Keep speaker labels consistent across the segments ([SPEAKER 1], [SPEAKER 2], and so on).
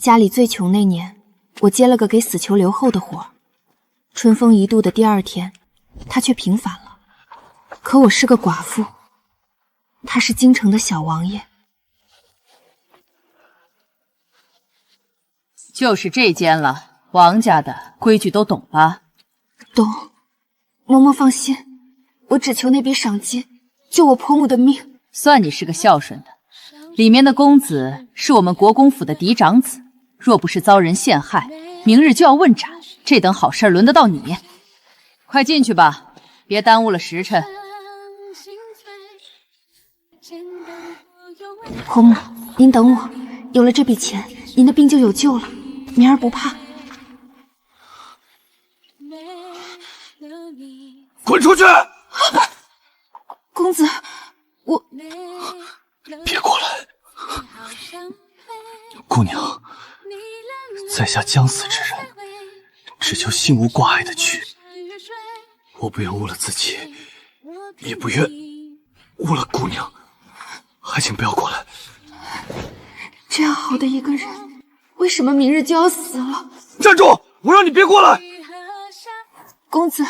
[SPEAKER 1] 家里最穷那年，我接了个给死囚留后的活儿。春风一度的第2天，他却平反了。可我是个寡妇，他是京城的小王爷。
[SPEAKER 2] 就是这间了，王家的规矩都懂吧？
[SPEAKER 1] 懂，嬷嬷放心，我只求那笔赏金，救我婆母的命。
[SPEAKER 2] 算你是个孝顺的。里面的公子是我们国公府的嫡长子，若不是遭人陷害，明日就要问斩。这等好事轮得到你？快进去吧，别耽误了时辰。
[SPEAKER 1] 婆母，您等我，有了这笔钱，您的病就有救了，明儿不怕。
[SPEAKER 3] 滚出去！
[SPEAKER 1] 公子，我
[SPEAKER 3] 别过来！姑娘，在下将死之人，只求心无挂碍的去。我不愿误了自己，也不愿误了姑娘，还请不要过来。
[SPEAKER 1] 这样好的一个人，为什么明日就要死了？
[SPEAKER 3] 站住！我让你别过来！
[SPEAKER 1] 公子，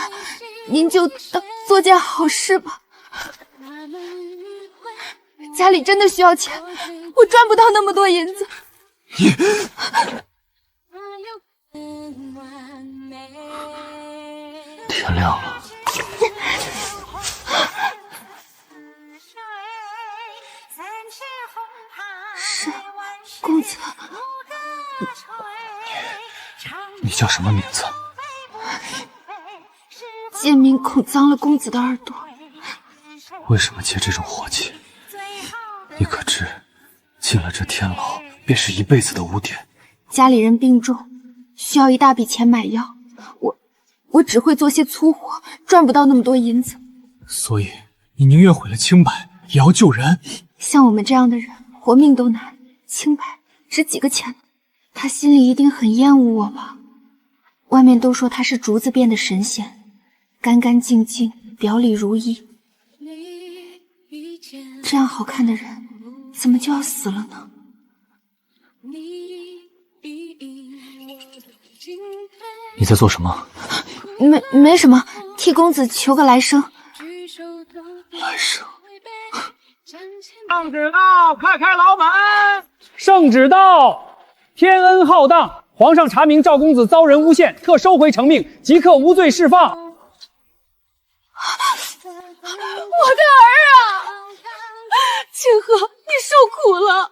[SPEAKER 1] 您就当做件好事吧。家里真的需要钱，我赚不到那么多银子。
[SPEAKER 3] 你天亮了。
[SPEAKER 1] 是公子。
[SPEAKER 3] 你叫什么名字？
[SPEAKER 1] 贱民恐脏了公子的耳朵。
[SPEAKER 3] 为什么接这种活计？你可知，进了这天牢，便是一辈子的污点。
[SPEAKER 1] 家里人病重，需要一大笔钱买药，我只会做些粗活，赚不到那么多银子。
[SPEAKER 3] 所以你宁愿毁了清白，也要救人。
[SPEAKER 1] 像我们这样的人，活命都难，清白值几个钱呢？他心里一定很厌恶我吧？外面都说他是竹子变的神仙，干干净净，表里如一。这样好看的人，怎么就要死了呢？
[SPEAKER 3] 你在做什么？
[SPEAKER 1] 没什么，替公子求个来生。
[SPEAKER 3] 来生？
[SPEAKER 4] 圣旨到，开牢门！圣旨到，天恩浩荡，皇上查明赵公子遭人诬陷，特收回成命，即刻无罪释放。
[SPEAKER 1] 我的儿啊！清河，你受苦了！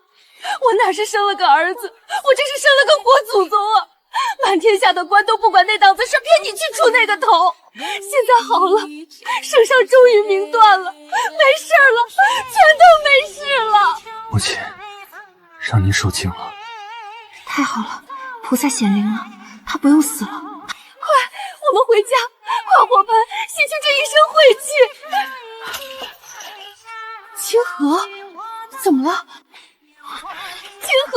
[SPEAKER 1] 我哪是生了个儿子，我这是生了个活祖宗啊！满天下的官都不管那档子事，偏你去出那个头。现在好了，圣上终于明断了，没事了，全都没事了。
[SPEAKER 3] 母亲，让您受惊了。
[SPEAKER 1] 太好了，菩萨显灵了，他不用死了。快，我们回家，快火盆，洗去这一身晦气。清河，怎么了？清河，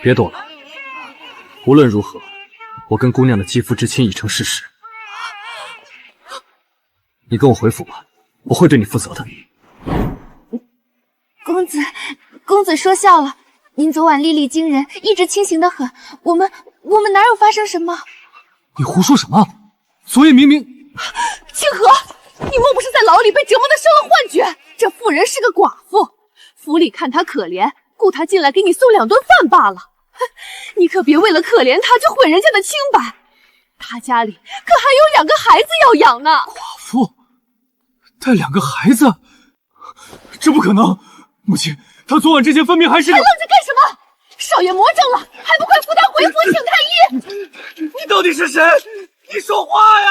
[SPEAKER 3] 别躲了。无论如何，我跟姑娘的肌肤之亲已成事实。你跟我回府吧，我会对你负责的。
[SPEAKER 1] 公子说笑了。您昨晚历历惊人，意志清醒得很。我们哪有发生什么？
[SPEAKER 3] 你胡说什么？昨夜明明……
[SPEAKER 1] 清河，你莫不是在牢里被折磨的生了幻觉？这妇人是个寡妇，府里看她可怜，雇她进来给你送2顿饭罢了。你可别为了可怜她就毁人家的清白。她家里可还有2个孩子要养呢。
[SPEAKER 3] 寡妇带2个孩子，这不可能！母亲，她昨晚之前分明还是……
[SPEAKER 1] 还愣着干什么？少爷魔怔了，还不快扶他回府请太医！
[SPEAKER 3] 你到底是谁？你说话呀！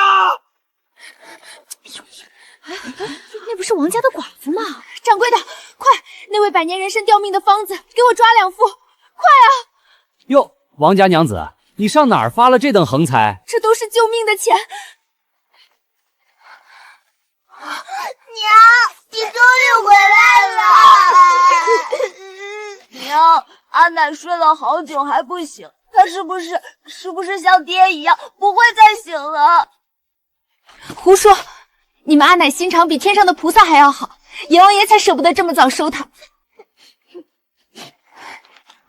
[SPEAKER 1] 那不是王家的寡妇吗？掌柜的，快，那位百年人参吊命的方子，给我抓2副，快啊！
[SPEAKER 4] 哟，王家娘子，你上哪儿发了这等横财？
[SPEAKER 1] 这都是救命的钱。
[SPEAKER 5] 娘，你终于回来了！娘，阿奶睡了好久还不醒，她是不是像爹一样不会再醒了？
[SPEAKER 1] 胡说！你们阿奶心肠比天上的菩萨还要好，阎王爷才舍不得这么早收她。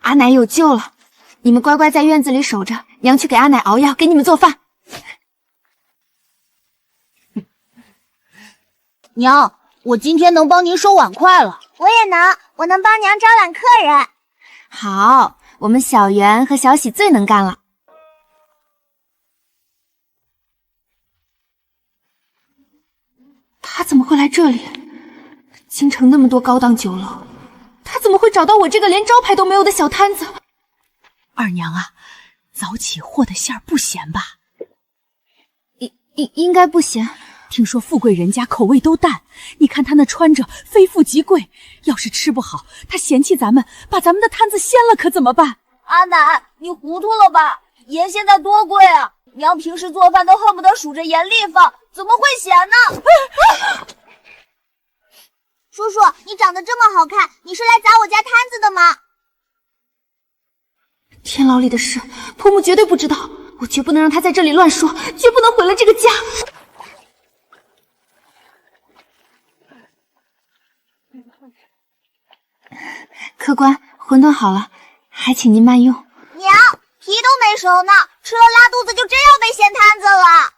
[SPEAKER 1] 阿奶有救了，你们乖乖在院子里守着，娘去给阿奶熬药，给你们做饭。
[SPEAKER 5] 娘，我今天能帮您收碗筷了。我也能，我能帮娘招揽客人。
[SPEAKER 1] 好，我们小圆和小喜最能干了。他怎么会来这里？京城那么多高档酒楼，他怎么会找到我这个连招牌都没有的小摊子？
[SPEAKER 2] 二娘啊，早起和的馅儿不咸吧？
[SPEAKER 1] 应该不咸。
[SPEAKER 2] 听说富贵人家口味都淡，你看他那穿着非富即贵，要是吃不好，他嫌弃咱们，把咱们的摊子掀了，可怎么办？
[SPEAKER 5] 阿奶，你糊涂了吧？盐现在多贵啊！娘平时做饭都恨不得数着盐粒放，怎么会咸呢？叔叔，你长得这么好看，你是来砸我家摊子的吗？
[SPEAKER 1] 天牢里的事，婆母绝对不知道，我绝不能让她在这里乱说，绝不能毁了这个家。客官，馄饨好了，还请您慢用。
[SPEAKER 5] 娘，皮都没熟呢，吃了拉肚子就真要被掀摊子了。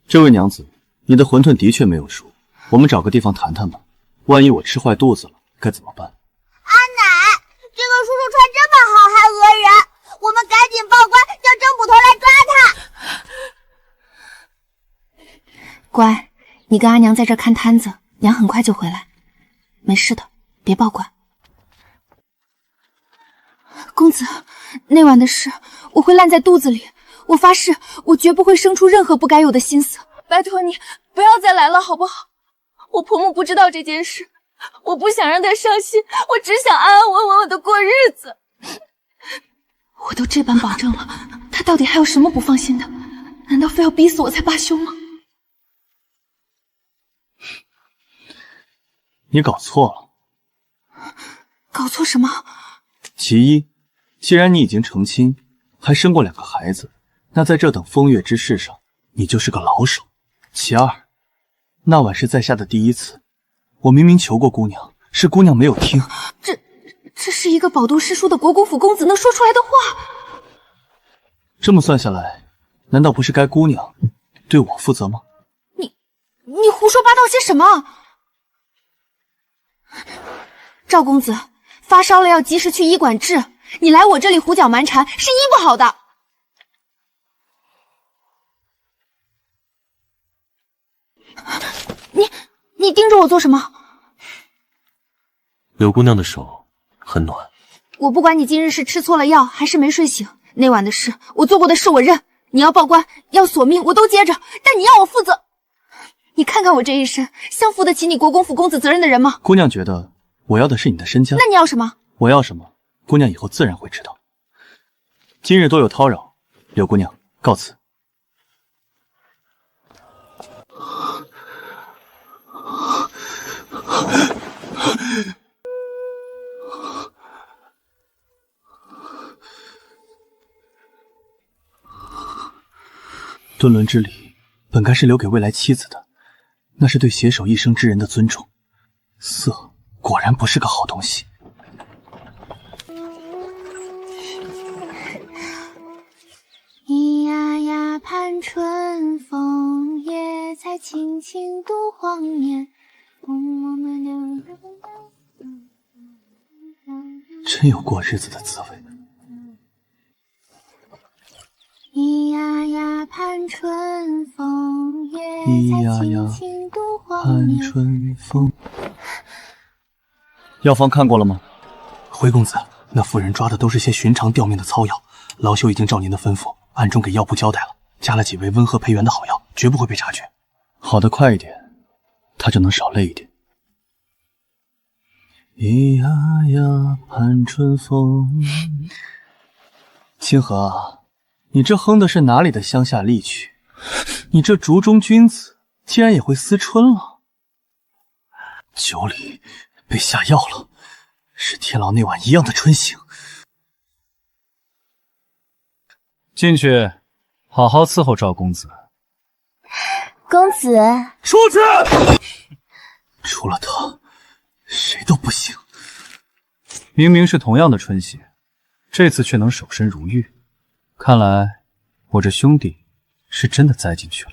[SPEAKER 3] 这位娘子，你的馄饨的确没有熟，我们找个地方谈谈吧。万一我吃坏肚子了，该怎么办？
[SPEAKER 5] 阿奶，这个叔叔穿这么好还讹人，我们赶紧报官，叫郑捕头来抓他。
[SPEAKER 1] 乖，你跟阿娘在这看摊子，娘很快就回来。没事的，别报官。公子，那晚的事我会烂在肚子里，我发誓，我绝不会生出任何不该有的心思。拜托你不要再来了，好不好？我婆母不知道这件事，我不想让她伤心，我只想安安稳稳的过日子。我都这般保证了，她到底还有什么不放心的？难道非要逼死我才罢休吗？
[SPEAKER 3] 你搞错了。
[SPEAKER 1] 搞错什么？
[SPEAKER 3] 其一，既然你已经成亲，还生过2个孩子，那在这等风月之事上，你就是个老手。其二，那晚是在下的第一次，我明明求过姑娘，是姑娘没有听。
[SPEAKER 1] 这是一个饱读诗书的国公府公子能说出来的话。
[SPEAKER 3] 这么算下来，难道不是该姑娘对我负责吗？
[SPEAKER 1] 你胡说八道些什么？赵公子，发烧了要及时去医馆治，你来我这里胡搅蛮缠是医不好的。你盯着我做什么？
[SPEAKER 6] 柳姑娘的手很暖。
[SPEAKER 1] 我不管你今日是吃错了药还是没睡醒，那晚的事，我做过的事我认。你要报官要索命我都接着，但你要我负责。你看看我这一身，像负得起你国公府公子责任的人吗？
[SPEAKER 3] 姑娘觉得我要的是你的身家，
[SPEAKER 1] 那你要什么？
[SPEAKER 3] 我要什么，姑娘以后自然会知道。今日多有叨扰，柳姑娘告辞。敦伦之礼本该是留给未来妻子的，那是对携手一生之人的尊重。色果然不是个好东西。
[SPEAKER 1] 咿呀呀盼春风，野菜青青度黄年。
[SPEAKER 3] 真有过日子的滋味。
[SPEAKER 1] 咿呀呀盼春风，野菜
[SPEAKER 3] 咿呀呀
[SPEAKER 1] 青青度黄
[SPEAKER 3] 盼
[SPEAKER 1] 年。
[SPEAKER 3] 春风。药方看过了吗？回公子，那妇人抓的都是些寻常吊命的糙药，老朽已经照您的吩咐，暗中给药铺交代了，加了几味温和培元的好药，绝不会被察觉。好的快一点，他就能少累一点。咿呀呀盼春风。清河啊，你这哼的是哪里的乡下丽曲？你这族中君子竟然也会思春了？酒里被下药了，是天牢那晚一样的春醒。
[SPEAKER 4] 进去，好好伺候赵公子。
[SPEAKER 5] 公子，
[SPEAKER 3] 出去！除了他，谁都不行。
[SPEAKER 6] 明明是同样的春血，这次却能守身如玉，看来我这兄弟是真的栽进去了。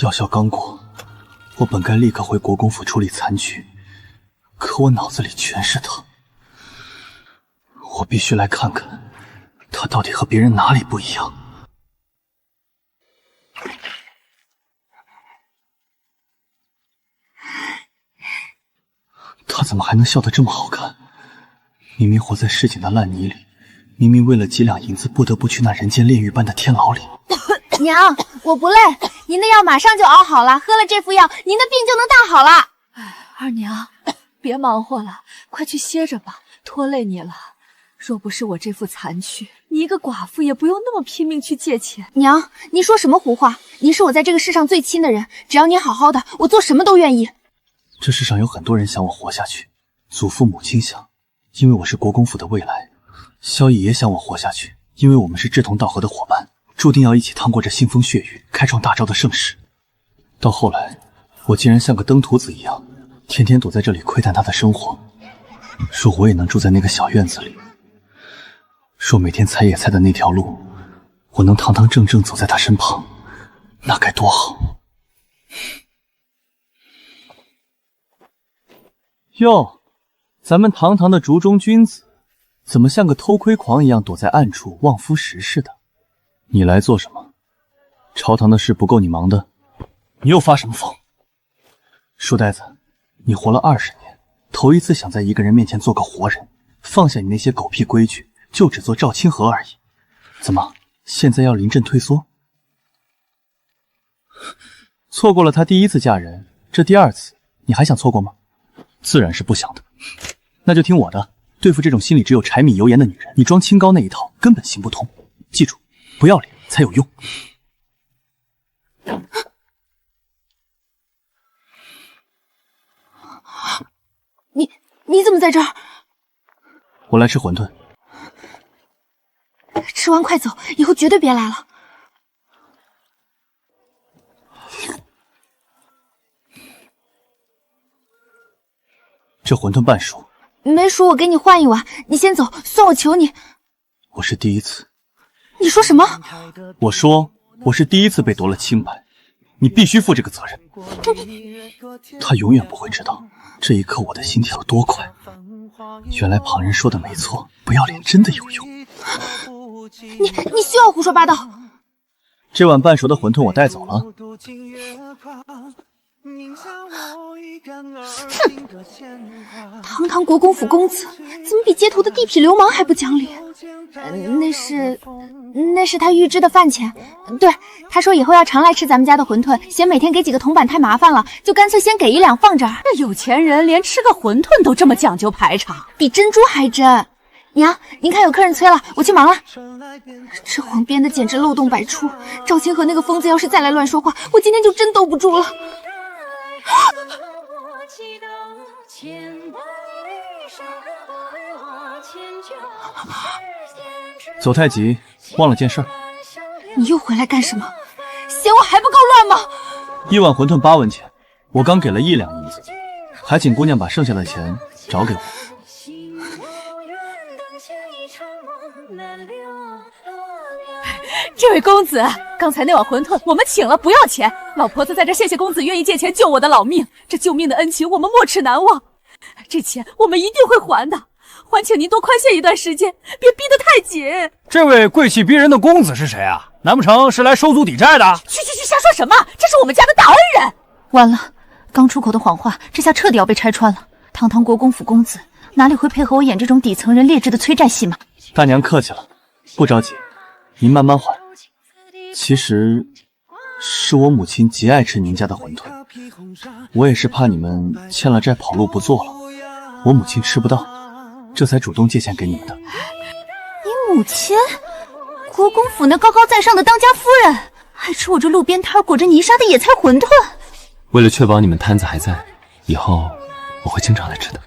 [SPEAKER 3] 药效刚过，我本该立刻回国公府处理残局，可我脑子里全是他。我必须来看看，他到底和别人哪里不一样。他怎么还能笑得这么好看？明明活在市井的烂泥里，明明为了几两银子不得不去那人间炼狱般的天牢里。
[SPEAKER 5] 娘，我不累，您的药马上就熬好了，喝了这副药，您的病就能大好了。
[SPEAKER 1] 二娘，别忙活了，快去歇着吧，拖累你了。若不是我这副残躯，你一个寡妇也不用那么拼命去借钱。
[SPEAKER 5] 娘，您说什么胡话？您是我在这个世上最亲的人，只要您好好的，我做什么都愿意。
[SPEAKER 3] 这世上有很多人想我活下去，祖父母亲想，因为我是国公府的未来；萧逸也想我活下去，因为我们是志同道合的伙伴，注定要一起趟过这腥风血雨，开创大招的盛世。到后来，我竟然像个登徒子一样，天天躲在这里窥探他的生活。说我也能住在那个小院子里，说每天采野菜的那条路，我能堂堂正正走在他身旁，那该多好！哟，咱们堂堂的竹中君子，怎么像个偷窥狂一样躲在暗处望夫石似的？你来做什么？朝堂的事不够你忙的，你又发什么疯？书呆子，你活了20年，头一次想在一个人面前做个活人，放下你那些狗屁规矩，就只做赵清河而已。怎么，现在要临阵退缩？错过了她第一次嫁人，这第2次你还想错过吗？自然是不想的。那就听我的，对付这种心里只有柴米油盐的女人，你装清高那一套根本行不通。记住，不要脸才有用。
[SPEAKER 5] 你怎么在这儿？
[SPEAKER 3] 我来吃馄饨。
[SPEAKER 5] 吃完快走，以后绝对别来了。
[SPEAKER 3] 这馄饨半熟，
[SPEAKER 5] 没熟我给你换一碗。你先走，算我求你。
[SPEAKER 3] 我是第一次。
[SPEAKER 5] 你说什么？
[SPEAKER 3] 我说我是第一次被夺了清白，你必须负这个责任。他永远不会知道，这一刻我的心跳有多快。原来旁人说的没错，不要脸真的有用。
[SPEAKER 5] 你休要胡说八道。
[SPEAKER 3] 这碗半熟的馄饨我带走了。
[SPEAKER 5] 哼，堂堂国公府公子，怎么比街头的地痞流氓还不讲理？那是他预支的饭钱。对，他说以后要常来吃咱们家的馄饨，嫌每天给几个铜板太麻烦了，就干脆先给1两放这儿。
[SPEAKER 2] 那有钱人连吃个馄饨都这么讲究排场，
[SPEAKER 5] 比珍珠还真。娘，您看有客人催了，我去忙了。这谎编的简直漏洞百出，赵清河那个疯子要是再来乱说话，我今天就真兜不住了。
[SPEAKER 3] 走太急，忘了件事儿。
[SPEAKER 5] 你又回来干什么？嫌我还不够乱吗？
[SPEAKER 3] 一碗馄饨8文钱，我刚给了1两银子，还请姑娘把剩下的钱找给我。
[SPEAKER 2] 这位公子，刚才那碗馄饨我们请了，不要钱。老婆子在这谢谢公子愿意借钱救我的老命，这救命的恩情我们没齿难忘。这钱我们一定会还的，还请您多宽限一段时间，别逼得太紧。
[SPEAKER 4] 这位贵气逼人的公子是谁啊？难不成是来收租抵债的？
[SPEAKER 2] 去，瞎说什么？这是我们家的大恩人。
[SPEAKER 5] 完了，刚出口的谎话，这下彻底要被拆穿了。堂堂国公府公子，哪里会配合我演这种底层人劣质的催债戏码？
[SPEAKER 3] 大娘客气了，不着急，您慢慢还。其实是我母亲极爱吃您家的馄饨，我也是怕你们欠了债跑路不做了，我母亲吃不到，这才主动借钱给你们的。
[SPEAKER 5] 你母亲？国公府那高高在上的当家夫人，还吃我这路边摊裹着泥沙的野菜馄饨？
[SPEAKER 6] 为了确保你们摊子还在，以后我会经常来吃的。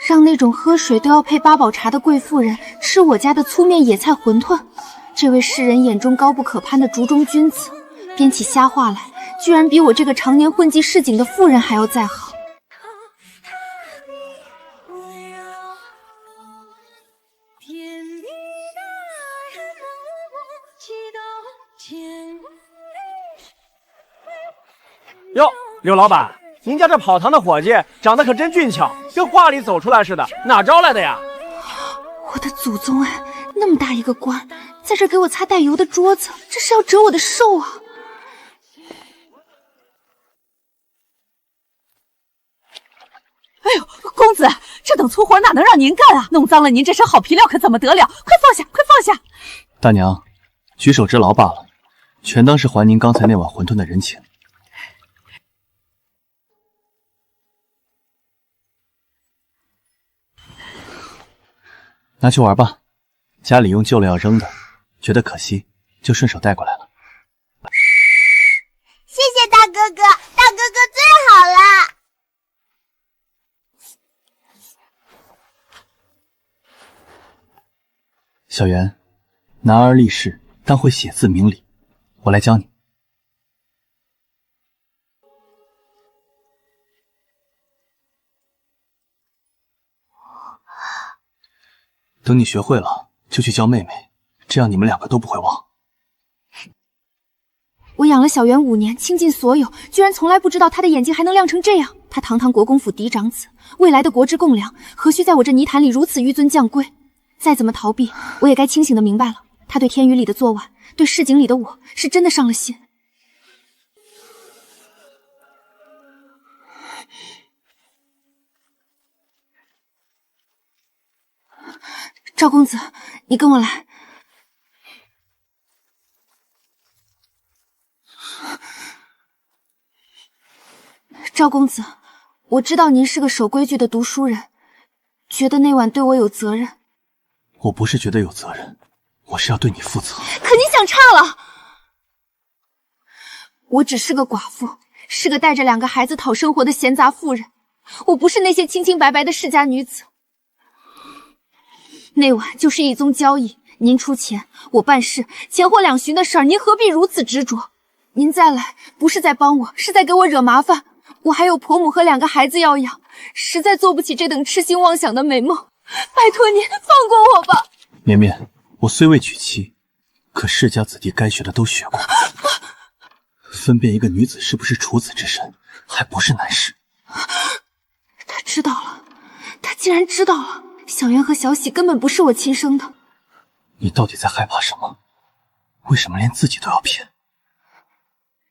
[SPEAKER 1] 让那种喝水都要配八宝茶的贵妇人吃我家的粗面野菜馄饨。这位世人眼中高不可攀的族中君子，编起瞎话来，居然比我这个常年混迹市井的妇人还要再好。
[SPEAKER 7] 哟，刘老板，您家这跑堂的伙计长得可真俊俏，跟画里走出来似的，哪招来的呀？
[SPEAKER 1] 我的祖宗啊，那么大一个官，在这给我擦带油的桌子，这是要折我的寿啊！
[SPEAKER 2] 哎呦，公子，这等粗活哪能让您干啊？弄脏了您这身好皮料可怎么得了？快放下，快放下！
[SPEAKER 6] 大娘，举手之劳罢了，全当是还您刚才那碗馄饨的人情。拿去玩吧，家里用旧了要扔的，觉得可惜，就顺手带过来了。
[SPEAKER 5] 谢谢大哥哥，大哥哥最好了。
[SPEAKER 6] 小袁，男儿立誓当会写字明理，我来教你。等你学会了，就去教妹妹，这样你们两个都不会忘。
[SPEAKER 1] 我养了小袁5年，倾尽所有，居然从来不知道他的眼睛还能亮成这样。他堂堂国公府嫡长子，未来的国之栋梁，何须在我这泥潭里如此纡尊降贵？再怎么逃避，我也该清醒的明白了，他对天宇里的昨晚，对市井里的我，是真的上了心。赵公子，你跟我来。赵公子，我知道您是个守规矩的读书人，觉得那晚对我有责任。
[SPEAKER 6] 我不是觉得有责任，我是要对你负责。
[SPEAKER 1] 可你想差了，我只是个寡妇，是个带着2个孩子讨生活的闲杂妇人，我不是那些清清白白的世家女子。那晚就是一宗交易，您出钱，我办事，前后2旬的事儿，您何必如此执着？您再来，不是在帮我，是在给我惹麻烦。我还有婆母和2个孩子要养，实在做不起这等痴心妄想的美梦。拜托您放过我吧。
[SPEAKER 6] 绵绵，我虽未娶妻，可世家子弟该学的都学过，分辨一个女子是不是处子之身，还不是难事。
[SPEAKER 1] 他知道了，他竟然知道了。小袁和小喜根本不是我亲生的。
[SPEAKER 6] 你到底在害怕什么？为什么连自己都要骗？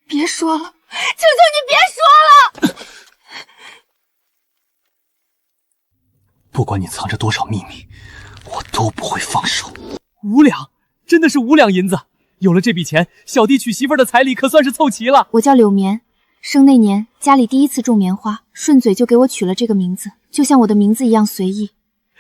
[SPEAKER 1] 别说了，求求你别说了！
[SPEAKER 6] 不管你藏着多少秘密，我都不会放手。
[SPEAKER 4] 5两，真的是5两银子。有了这笔钱，小弟娶媳妇的彩礼可算是凑齐了。
[SPEAKER 1] 我叫柳棉，生那年家里第1次种棉花，顺嘴就给我取了这个名字，就像我的名字一样随意。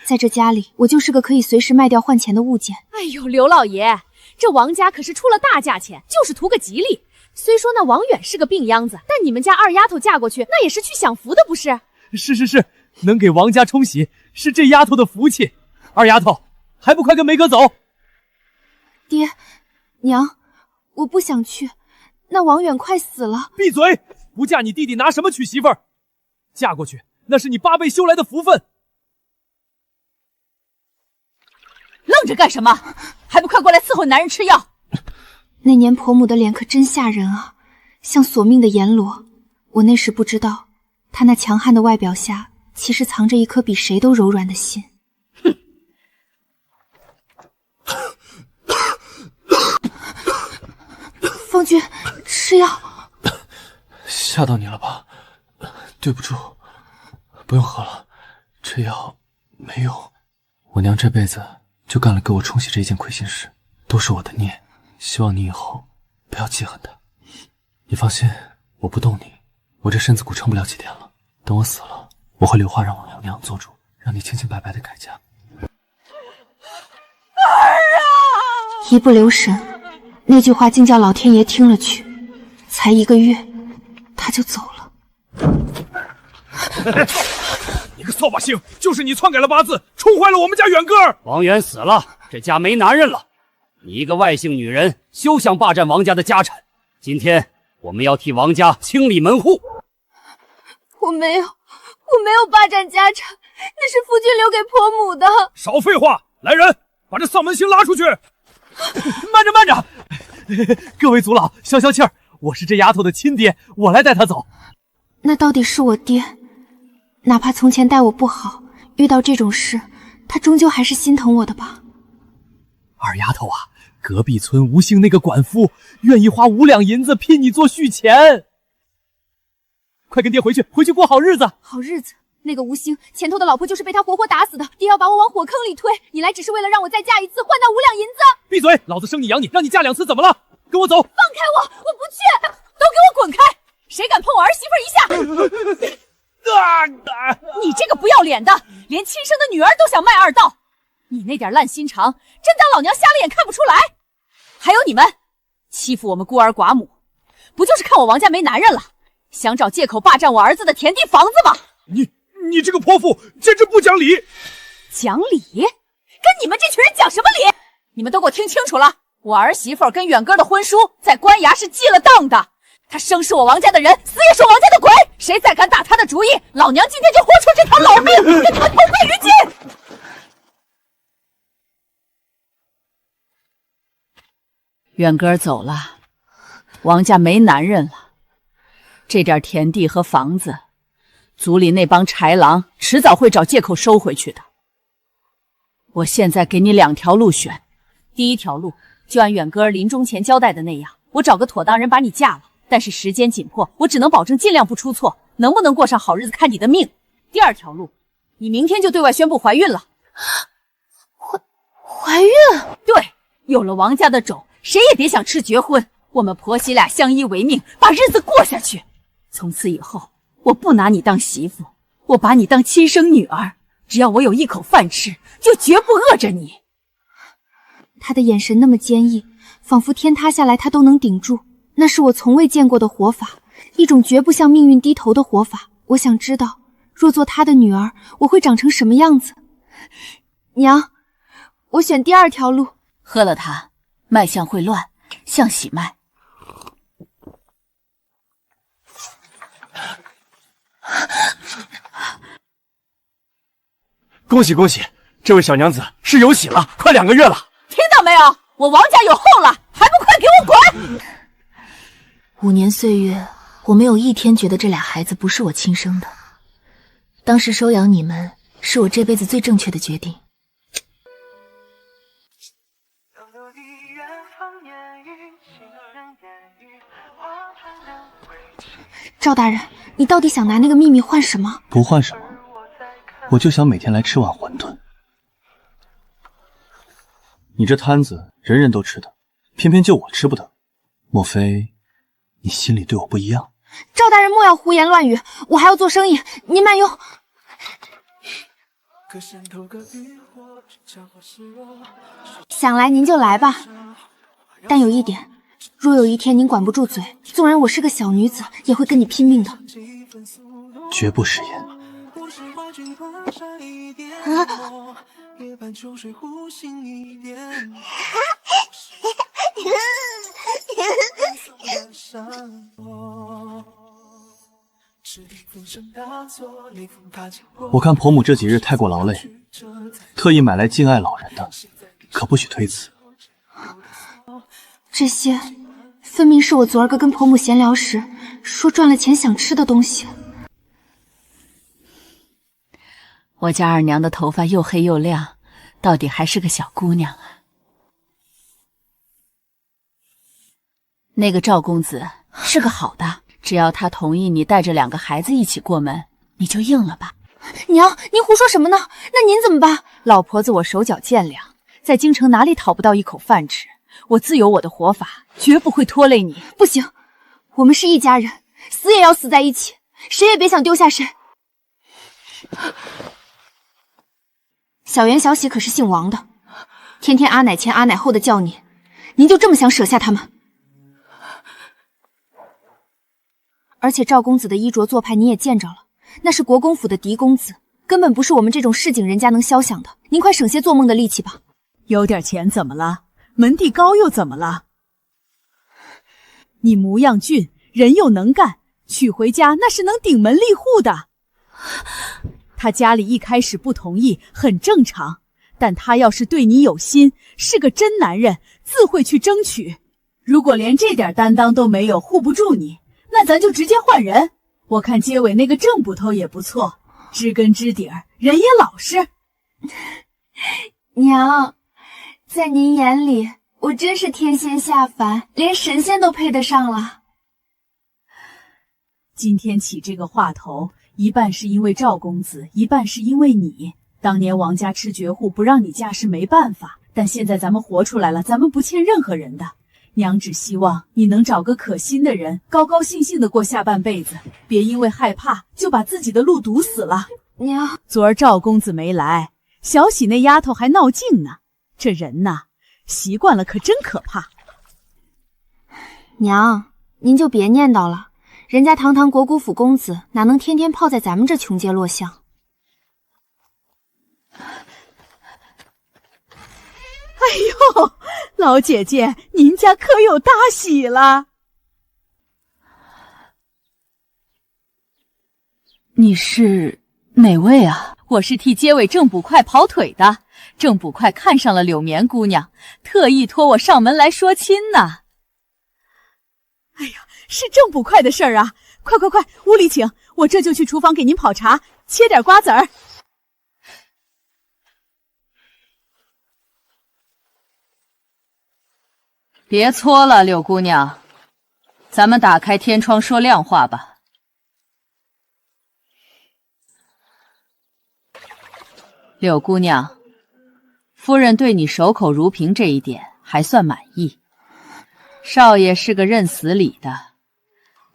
[SPEAKER 1] 在这家里，我就是个可以随时卖掉换钱的物件。
[SPEAKER 8] 哎呦，刘老爷，这王家可是出了大价钱，就是图个吉利。虽说那王远是个病秧子，但你们家2丫头嫁过去，那也是去享福的，不是？
[SPEAKER 4] 是，能给王家冲喜，是这丫头的福气。2丫头，还不快跟梅哥走！
[SPEAKER 1] 爹，娘，我不想去，那王远快死了。
[SPEAKER 4] 闭嘴！不嫁你弟弟拿什么娶媳妇儿？嫁过去，那是你8辈修来的福分。
[SPEAKER 2] 愣着干什么？还不快过来伺候男人吃药！
[SPEAKER 1] 那年婆母的脸可真吓人啊，像索命的阎罗。我那时不知道，她那强悍的外表下，其实藏着一颗比谁都柔软的心。方君，吃药。
[SPEAKER 3] 吓到你了吧？对不住，不用喝了，这药没用。我娘这辈子就干了给我冲洗这件亏心事，都是我的孽，希望你以后不要记恨她。你放心，我不动你，我这身子骨撑不了几天了。等我死了，我会留话让我娘做主，让你清清白白的改嫁。
[SPEAKER 1] 儿啊！一不留神，那句话竟叫老天爷听了去。才1个月，他就走了。
[SPEAKER 4] 你个扫把星，就是你篡改了八字，宠坏了我们家远哥。
[SPEAKER 9] 王远死了，这家没男人了。你一个外姓女人，休想霸占王家的家产。今天我们要替王家清理门户。
[SPEAKER 1] 我没有霸占家产，那是夫君留给婆母的。
[SPEAKER 4] 少废话，来人，把这丧门星拉出去！
[SPEAKER 3] 慢着慢着，各位族老，消消气儿，我是这丫头的亲爹，我来带她走。
[SPEAKER 1] 那到底是我爹，哪怕从前待我不好，遇到这种事，他终究还是心疼我的吧。
[SPEAKER 3] 二丫头啊，隔壁村吴姓那个管夫愿意花5两银子聘你做续钱，快跟爹回去过好日子。
[SPEAKER 1] 好日子？那个吴兴前头的老婆就是被他活活打死的，爹要把我往火坑里推，你来只是为了让我再嫁一次，换那5两银子。
[SPEAKER 3] 闭嘴！老子生你养你，让你嫁2次怎么了？跟我走！
[SPEAKER 1] 放开我，我不去！
[SPEAKER 8] 都给我滚开！谁敢碰我儿媳妇一下？你这个不要脸的，连亲生的女儿都想卖2道，你那点烂心肠，真当老娘瞎了眼看不出来？还有你们，欺负我们孤儿寡母，不就是看我王家没男人了，想找借口霸占我儿子的田地房子吗？
[SPEAKER 4] 你这个泼妇简直不讲理！
[SPEAKER 8] 讲理？跟你们这群人讲什么理？你们都给我听清楚了，我儿媳妇跟远哥的婚书在官衙是记了档的，他生是我王家的人，死也是王家的鬼，谁再敢打他的主意，老娘今天就豁出这条老命，跟他们同归于尽！
[SPEAKER 2] 远哥走了，王家没男人了，这点田地和房子，族里那帮豺狼迟早会找借口收回去的。我现在给你2条路选，第一条路就按远哥临终前交代的那样，我找个妥当人把你嫁了，但是时间紧迫，我只能保证尽量不出错，能不能过上好日子看你的命。第二条路，你明天就对外宣布怀孕了。
[SPEAKER 1] 怀孕？
[SPEAKER 2] 对，有了王家的种，谁也别想吃绝荤。我们婆媳俩相依为命，把日子过下去。从此以后，我不拿你当媳妇，我把你当亲生女儿。只要我有一口饭吃，就绝不饿着你。
[SPEAKER 1] 他的眼神那么坚毅，仿佛天塌下来他都能顶住。那是我从未见过的活法，一种绝不向命运低头的活法。我想知道，若做他的女儿，我会长成什么样子？娘，我选第2条路。
[SPEAKER 2] 喝了它，脉象会乱，像喜脉。
[SPEAKER 7] 恭喜恭喜，这位小娘子是有喜了，快2个月了。
[SPEAKER 8] 听到没有？我王家有后了，还不快给我滚
[SPEAKER 1] ！5年岁月，我没有一天觉得这俩孩子不是我亲生的。当时收养你们，是我这辈子最正确的决定。赵大人，你到底想拿那个秘密换什么？
[SPEAKER 6] 不换什么，我就想每天来吃碗馄饨。你这摊子人人都吃的，偏偏就我吃不得，莫非你心里对我不一样？
[SPEAKER 1] 赵大人莫要胡言乱语，我还要做生意，您慢用。想来您就来吧，但有一点，若有一天您管不住嘴，纵然我是个小女子，也会跟你拼命的。
[SPEAKER 6] 绝不食言。我看婆母这几日太过劳累，特意买来敬爱老人的，可不许推辞。
[SPEAKER 1] 这些分明是我昨儿个跟婆母闲聊时说赚了钱想吃的东西。
[SPEAKER 2] 我家二娘的头发又黑又亮，到底还是个小姑娘啊。那个赵公子是个好的，只要他同意你带着2个孩子一起过门，你就应了吧。
[SPEAKER 1] 娘，您胡说什么呢？那您怎么办？
[SPEAKER 2] 老婆子我手脚健良，在京城哪里讨不到一口饭吃，我自有我的活法，绝不会拖累你。
[SPEAKER 1] 不行，我们是一家人，死也要死在一起，谁也别想丢下谁。小袁、小喜可是姓王的，天天阿奶前阿奶后的叫您，您就这么想舍下他们？而且赵公子的衣着做派你也见着了，那是国公府的嫡公子，根本不是我们这种市井人家能肖想的。您快省些做梦的力气吧。
[SPEAKER 8] 有点钱怎么了？门第高又怎么了？你模样俊，人又能干，娶回家那是能顶门立户的。他家里一开始不同意，很正常，但他要是对你有心，是个真男人，自会去争取。如果连这点担当都没有，护不住你，那咱就直接换人。我看街尾那个郑捕头也不错，知根知底儿，人也老实。
[SPEAKER 1] 娘，在您眼里，我真是天仙下凡，连神仙都配得上了。
[SPEAKER 8] 今天起这个话头，一半是因为赵公子，一半是因为你。当年王家吃绝户不让你嫁是没办法，但现在咱们活出来了，咱们不欠任何人的。娘只希望你能找个可心的人，高高兴兴的过下半辈子，别因为害怕就把自己的路堵死了。
[SPEAKER 1] 娘，
[SPEAKER 8] 昨儿赵公子没来，小喜那丫头还闹劲呢。这人呐，习惯了可真可怕。
[SPEAKER 1] 娘，您就别念叨了，人家堂堂国姑府公子哪能天天泡在咱们这穷街落巷？
[SPEAKER 8] 哎呦，老姐姐，您家可有大喜了？
[SPEAKER 2] 你是哪位啊？我是替街尾郑捕快跑腿的。郑捕快看上了柳绵姑娘，特意托我上门来说亲呢。
[SPEAKER 8] 哎呀，是郑捕快的事儿啊！快，屋里请，我这就去厨房给您泡茶，切点瓜子儿。
[SPEAKER 2] 别搓了，柳姑娘，咱们打开天窗说亮话吧。柳姑娘，夫人对你守口如瓶这一点还算满意。少爷是个认死理的，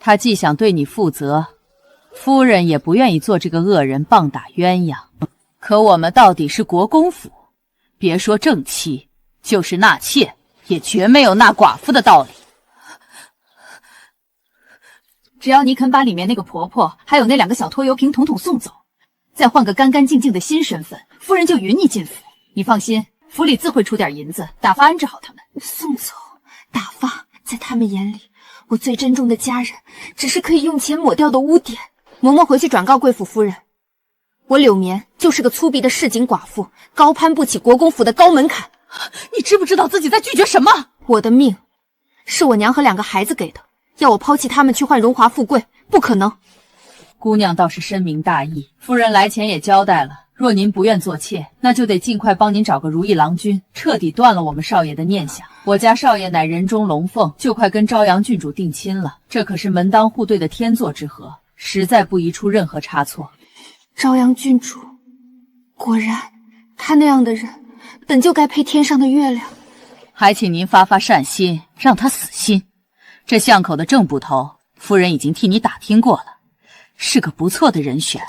[SPEAKER 2] 他既想对你负责，夫人也不愿意做这个恶人棒打鸳鸯。可我们到底是国公府，别说正妻，就是纳妾也绝没有纳寡妇的道理。
[SPEAKER 8] 只要你肯把里面那个婆婆还有那2个小拖油瓶统统送走，再换个干干净净的新身份，夫人就允你进府。你放心，府里自会出点银子打发安置好他们。
[SPEAKER 1] 送走打发，在他们眼里，我最珍重的家人只是可以用钱抹掉的污点。嬷嬷回去转告贵府夫人，我柳绵就是个粗鄙的市井寡妇，高攀不起国公府的高门槛。
[SPEAKER 2] 你知不知道自己在拒绝什么？
[SPEAKER 1] 我的命是我娘和2个孩子给的，要我抛弃他们去换荣华富贵，不可能。
[SPEAKER 2] 姑娘倒是深明大义，夫人来前也交代了，若您不愿做妾，那就得尽快帮您找个如意郎君，彻底断了我们少爷的念想。我家少爷乃人中龙凤，就快跟朝阳郡主定亲了，这可是门当户对的天作之合，实在不宜出任何差错。
[SPEAKER 1] 朝阳郡主，果然，他那样的人本就该配天上的月亮。
[SPEAKER 2] 还请您发发善心，让他死心。这巷口的郑捕头，夫人已经替你打听过了，是个不错的人选。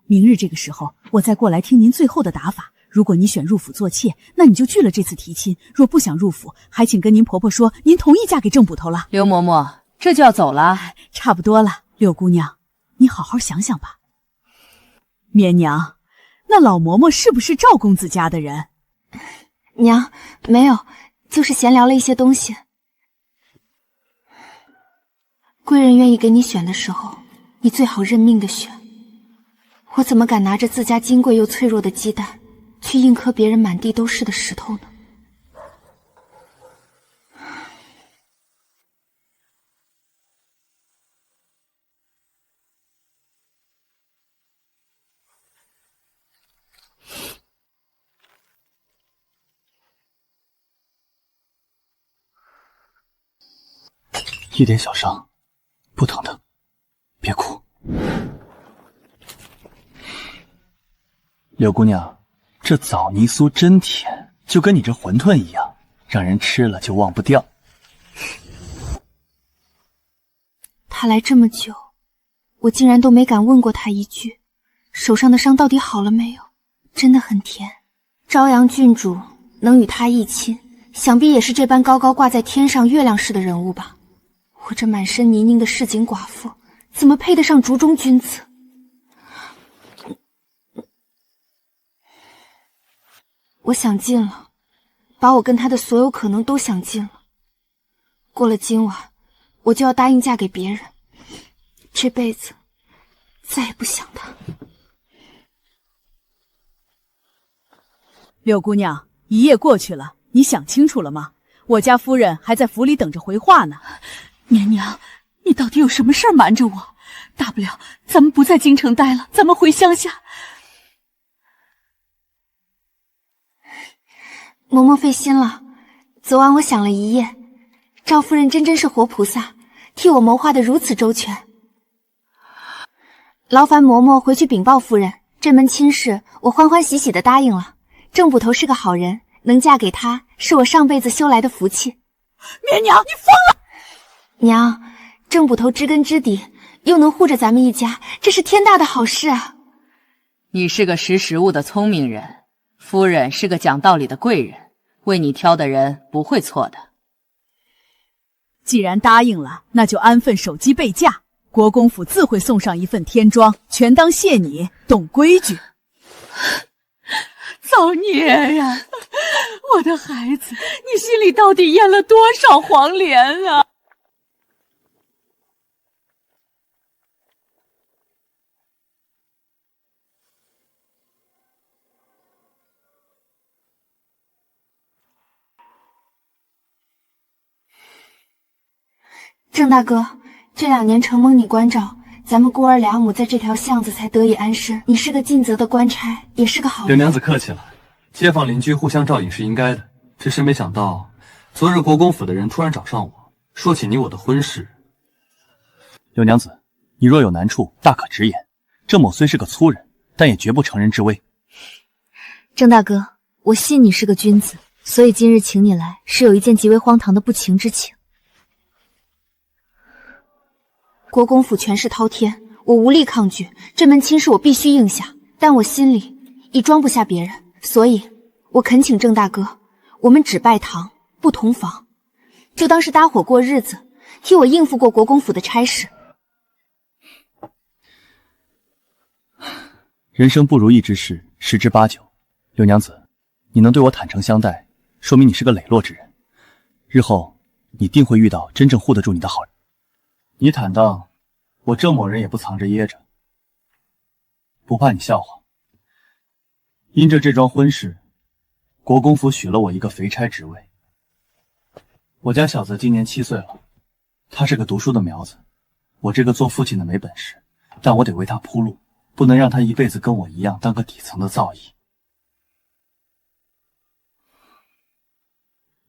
[SPEAKER 8] 明日这个时候，我再过来听您最后的打法。如果你选入府做妾，那你就拒了这次提亲；若不想入府，还请跟您婆婆说，您同意嫁给郑捕头了。
[SPEAKER 2] 刘嬷嬷，这就要走了？
[SPEAKER 8] 差不多了，柳姑娘，你好好想想吧。绵娘，那老嬷嬷是不是赵公子家的人？
[SPEAKER 1] 娘，没有，就是闲聊了一些东西。贵人愿意给你选的时候，你最好认命的选。我怎么敢拿着自家金贵又脆弱的鸡蛋，去硬磕别人满地都是的石头呢？
[SPEAKER 6] 一点小伤，不疼的，别哭。柳姑娘，这枣泥酥真甜，就跟你这馄饨一样，让人吃了就忘不掉。
[SPEAKER 1] 他来这么久，我竟然都没敢问过他一句，手上的伤到底好了没有？真的很甜。朝阳郡主能与他一亲，想必也是这般高高挂在天上月亮似的人物吧。我这满身泥泞的市井寡妇，怎么配得上竹中君子？我想尽了，把我跟他的所有可能都想尽了。过了今晚，我就要答应嫁给别人，这辈子再也不想他。
[SPEAKER 8] 柳姑娘，一夜过去了，你想清楚了吗？我家夫人还在府里等着回话呢。
[SPEAKER 2] 绵娘，你到底有什么事儿瞒着我？大不了咱们不在京城待了，咱们回乡下。
[SPEAKER 1] 嬷嬷费心了，昨晚我想了一夜，赵夫人真是活菩萨，替我谋划得如此周全。劳烦嬷嬷回去禀报夫人，这门亲事我欢欢喜喜地答应了。郑捕头是个好人，能嫁给他是我上辈子修来的福气。
[SPEAKER 8] 绵娘，你疯了！
[SPEAKER 1] 娘，郑捕头知根知底，又能护着咱们一家，这是天大的好事啊！
[SPEAKER 2] 你是个识时务的聪明人，夫人是个讲道理的贵人，为你挑的人不会错的。
[SPEAKER 8] 既然答应了，那就安分守鸡备嫁，国公府自会送上一份天妆，全当谢你懂规矩。
[SPEAKER 2] 造孽呀！我的孩子，你心里到底咽了多少黄连啊？
[SPEAKER 1] 郑大哥，这2年承蒙你关照，咱们孤儿俩母在这条巷子才得以安身。你是个尽责的官差，也是个好人。
[SPEAKER 3] 柳娘子客气了，街坊邻居互相照应是应该的，只是没想到昨日国公府的人突然找上我，说起你我的婚事。
[SPEAKER 6] 柳娘子，你若有难处，大可直言。郑某虽是个粗人，但也绝不成人之危。
[SPEAKER 1] 郑大哥，我信你是个君子，所以今日请你来，是有一件极为荒唐的不情之请。国公府权势滔天，我无力抗拒，这门亲事我必须应下，但我心里已装不下别人，所以我恳请郑大哥，我们只拜堂不同房，就当是搭伙过日子，替我应付过国公府的差事。
[SPEAKER 6] 人生不如意之事十之八九，柳娘子，你能对我坦诚相待，说明你是个磊落之人，日后你定会遇到真正护得住你的好人。你坦荡，我郑某人也不藏着掖着，不怕你笑话。因着这桩婚事，国公府许了我一个肥差职位。我家小子今年7岁了，他是个读书的苗子，我这个做父亲的没本事，但我得为他铺路，不能让他一辈子跟我一样当个底层的造诣。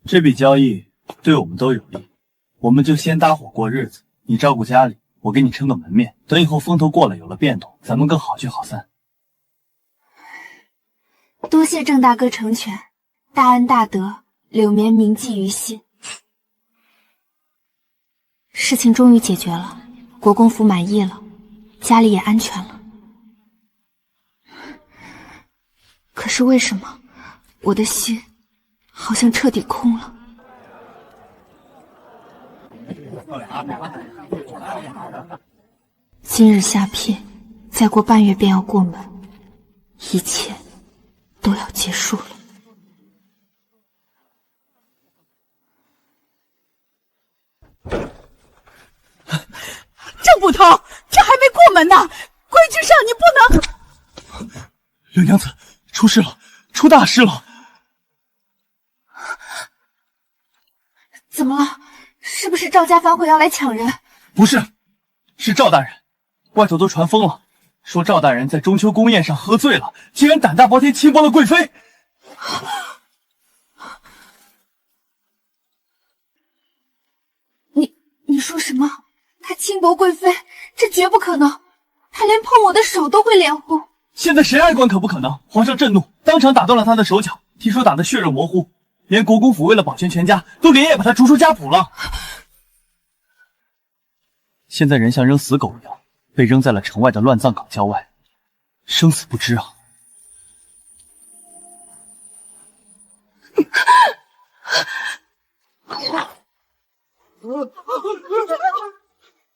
[SPEAKER 6] 这笔交易对我们都有利，我们就先搭伙过日子，你照顾家里，我给你撑个门面，等以后风头过了有了变动，咱们更好聚好散。
[SPEAKER 1] 多谢郑大哥成全，大恩大德，柳绵铭记于心。事情终于解决了，国公府满意了，家里也安全了。可是为什么我的心好像彻底空了？今日下聘，再过半月便要过门，一切都要结束了。
[SPEAKER 8] 郑捕头，这还没过门呢，规矩上你不能。
[SPEAKER 6] 柳娘子，出事了，出大事了！
[SPEAKER 1] 怎么了？是不是赵家反悔要来抢人？
[SPEAKER 6] 不是，是赵大人，外头都传疯了，说赵大人在中秋宫宴上喝醉了，竟然胆大包天轻薄了贵妃。
[SPEAKER 1] 你说什么？他轻薄贵妃？这绝不可能！他连碰我的手都会脸红。
[SPEAKER 6] 现在谁爱管可不可能？皇上震怒，当场打断了他的手脚，听说打得血肉模糊，连国公府为了保全全家，都连夜把他逐出家谱了。现在人像扔死狗一样，被扔在了城外的乱葬岗郊外，生死不知啊！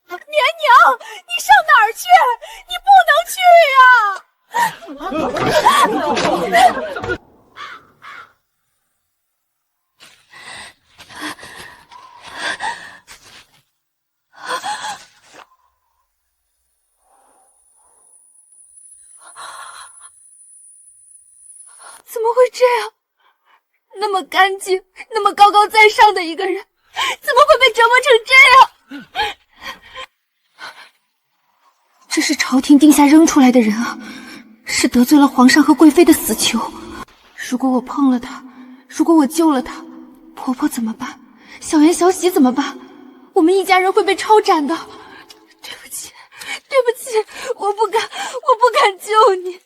[SPEAKER 8] 娘娘，你上哪儿去？你不能去呀！
[SPEAKER 1] 这样？那么干净，那么高高在上的一个人，怎么会被折磨成这样？这是朝廷定下扔出来的人啊，是得罪了皇上和贵妃的死囚。如果我碰了他，如果我救了他，婆婆怎么办？小妍、小喜怎么办？我们一家人会被抄斩的。对不起，对不起，我不敢救你，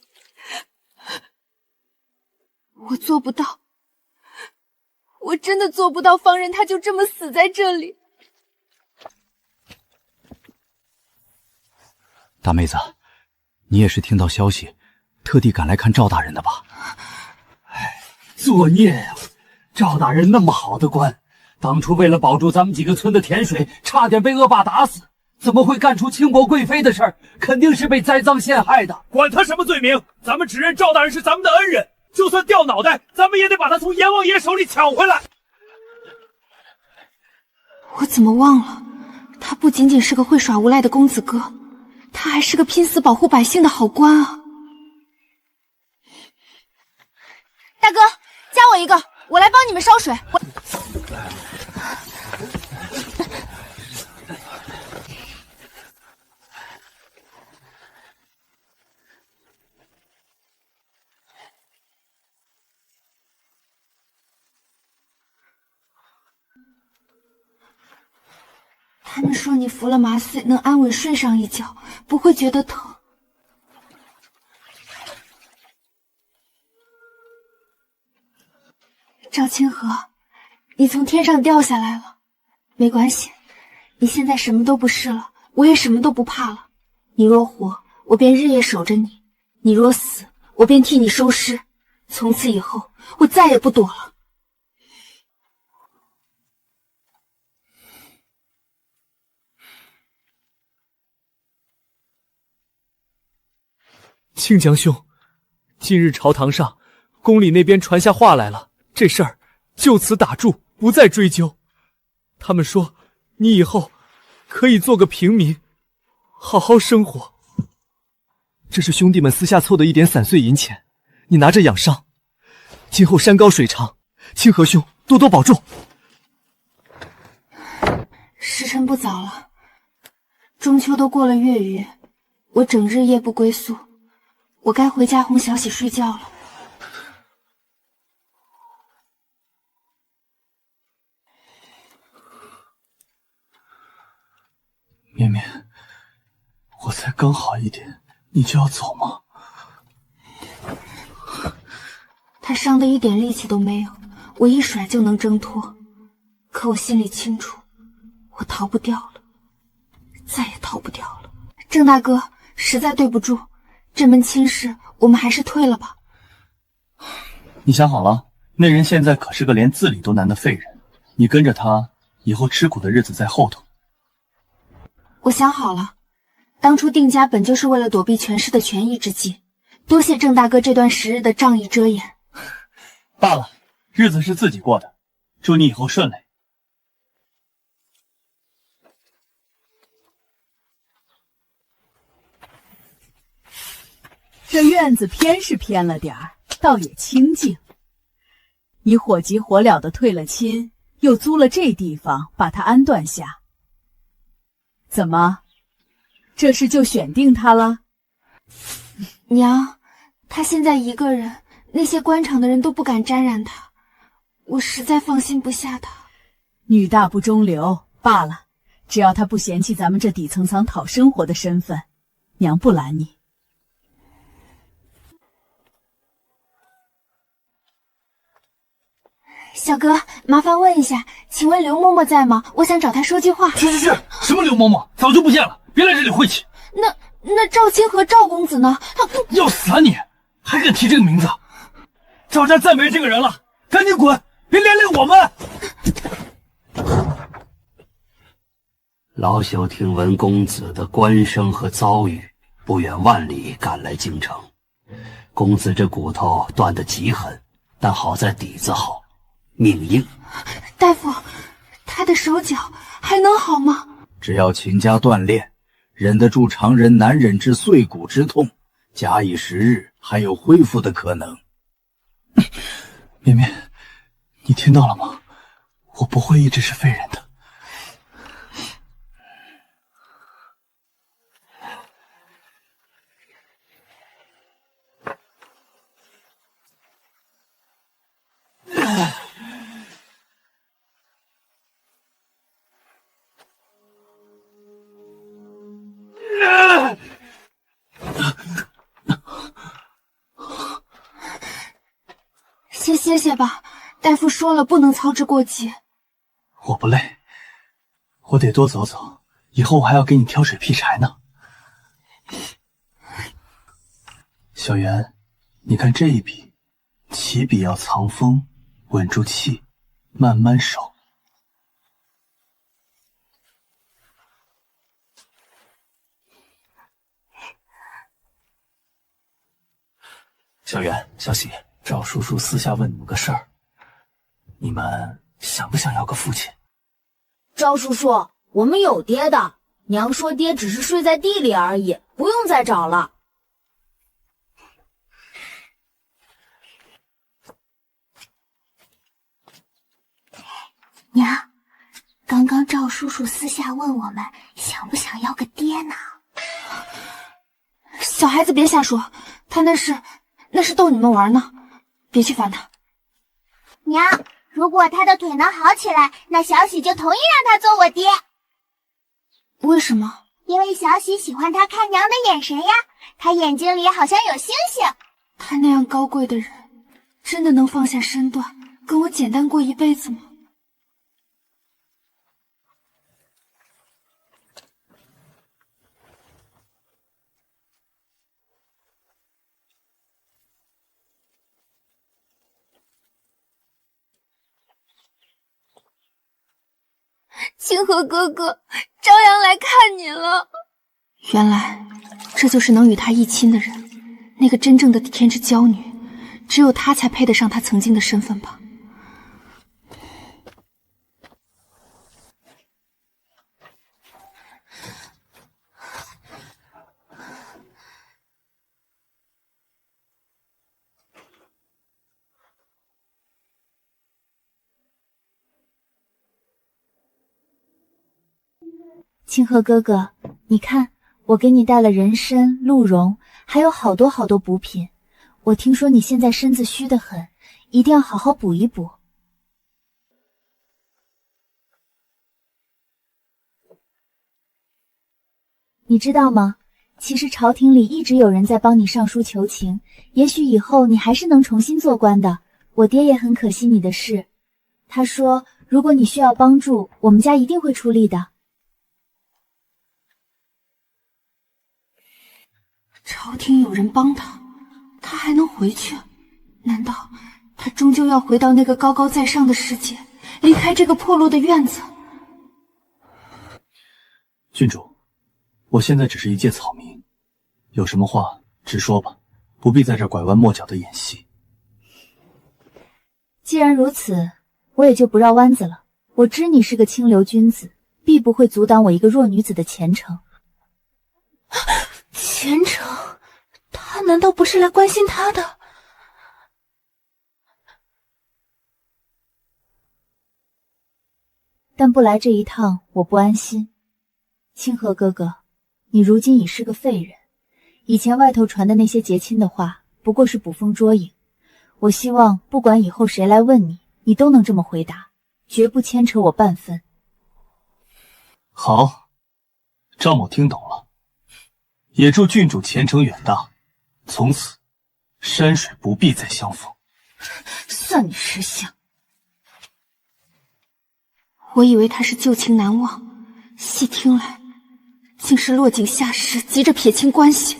[SPEAKER 1] 我做不到，我真的做不到放任他就这么死在这里。
[SPEAKER 6] 大妹子，你也是听到消息，特地赶来看赵大人的吧？
[SPEAKER 9] 哎，作孽呀！赵大人那么好的官，当初为了保住咱们几个村的甜水，差点被恶霸打死，怎么会干出倾国贵妃的事儿？肯定是被栽赃陷害的。
[SPEAKER 4] 管他什么罪名，咱们只认赵大人是咱们的恩人，就算掉脑袋，咱们也得把他从阎王爷手里抢回来。
[SPEAKER 1] 我怎么忘了，他不仅仅是个会耍无赖的公子哥，他还是个拼死保护百姓的好官啊！大哥，加我一个，我来帮你们烧水。他们说你服了麻醉能安稳睡上一觉，不会觉得疼。赵清河，你从天上掉下来了，没关系，你现在什么都不是了，我也什么都不怕了。你若活，我便日夜守着你；你若死，我便替你收尸。从此以后，我再也不躲了。
[SPEAKER 3] 清江兄，今日朝堂上，宫里那边传下话来了，这事儿就此打住，不再追究。他们说你以后可以做个平民，好好生活。这是兄弟们私下凑的一点散碎银钱，你拿着养伤。今后山高水长，清河兄多多保重。
[SPEAKER 1] 时辰不早了，中秋都过了月余，我整日夜不归宿。我该回家哄小喜睡觉了。
[SPEAKER 3] 绵绵，我才刚好一点，你就要走吗？
[SPEAKER 1] 他伤得一点力气都没有，我一甩就能挣脱。可我心里清楚，我逃不掉了，再也逃不掉了。郑大哥，实在对不住。这门亲事，我们还是退了吧。
[SPEAKER 6] 你想好了？那人现在可是个连自理都难的废人，你跟着他，以后吃苦的日子在后头。
[SPEAKER 1] 我想好了，当初定家本就是为了躲避权势的权宜之计，多谢郑大哥这段时日的仗义遮掩。
[SPEAKER 6] 罢了，日子是自己过的，祝你以后顺利。
[SPEAKER 8] 这院子偏是偏了点儿，倒也清静。你火急火燎的退了亲，又租了这地方把他安顿下。怎么，这事就选定他了？
[SPEAKER 1] 娘，他现在一个人，那些官场的人都不敢沾染他，我实在放心不下他。
[SPEAKER 8] 女大不中留，罢了，只要他不嫌弃咱们这底层党讨生活的身份，娘不拦你。
[SPEAKER 1] 小哥，麻烦问一下，请问刘嬷嬷在吗？我想找她说句话。
[SPEAKER 3] 去，什么刘嬷嬷，早就不见了，别来这里晦气。
[SPEAKER 1] 那赵清和赵公子呢？
[SPEAKER 3] 要死啊你！还敢提这个名字？赵家再没这个人了，赶紧滚，别连累我们。
[SPEAKER 9] 老朽听闻公子的官声和遭遇，不远万里赶来京城。公子这骨头断得极狠，但好在底子好，命硬。
[SPEAKER 1] 大夫，他的手脚还能好吗？
[SPEAKER 10] 只要勤加锻炼，忍得住常人难忍之碎骨之痛，假以时日，还有恢复的可能。
[SPEAKER 3] 绵绵，你听到了吗？我不会一直是废人的。
[SPEAKER 1] 先歇歇吧，大夫说了不能操之过急。
[SPEAKER 3] 我不累，我得多走走，以后我还要给你挑水劈柴呢。小袁，你看这一笔，起笔要藏锋，稳住气，慢慢手。
[SPEAKER 10] 小袁、小喜，赵叔叔私下问你们个事儿，你们想不想要个父亲？
[SPEAKER 5] 赵叔叔，我们有爹的，娘说爹只是睡在地里而已，不用再找了。
[SPEAKER 1] 娘，刚刚赵叔叔私下问我们想不想要个爹呢。小孩子别瞎说，他那是逗你们玩呢，别去烦他。
[SPEAKER 11] 娘，如果他的腿能好起来，那小喜就同意让他做我爹。
[SPEAKER 1] 为什么？
[SPEAKER 11] 因为小喜喜欢他看娘的眼神呀，他眼睛里好像有星星。
[SPEAKER 1] 他那样高贵的人，真的能放下身段，跟我简单过一辈子吗？清河哥哥，朝阳来看你了。原来，这就是能与他一亲的人，那个真正的天之娇女，只有她才配得上她曾经的身份吧。
[SPEAKER 12] 清河哥哥，你看，我给你带了人参、鹿茸，还有好多好多补品。我听说你现在身子虚得很，一定要好好补一补。你知道吗？其实朝廷里一直有人在帮你上书求情，也许以后你还是能重新做官的。我爹也很可惜你的事，他说如果你需要帮助，我们家一定会出力的。
[SPEAKER 1] 朝廷有人帮他，他还能回去？难道他终究要回到那个高高在上的世界，离开这个破落的院子？
[SPEAKER 3] 郡主，我现在只是一介草民，有什么话直说吧，不必在这拐弯抹角的演戏。
[SPEAKER 12] 既然如此，我也就不绕弯子了。我知你是个清流君子，必不会阻挡我一个弱女子的前程。
[SPEAKER 1] 前程？他难道不是来关心他的？
[SPEAKER 12] 但不来这一趟，我不安心。清河哥哥，你如今已是个废人，以前外头传的那些结亲的话，不过是捕风捉影。我希望不管以后谁来问你，你都能这么回答，绝不牵扯我半分。
[SPEAKER 3] 好，赵某听懂了。也祝郡主前程远大，从此山水不必再相逢。
[SPEAKER 1] 算你识相。我以为他是旧情难忘，细听来，竟是落井下石，急着撇清关系。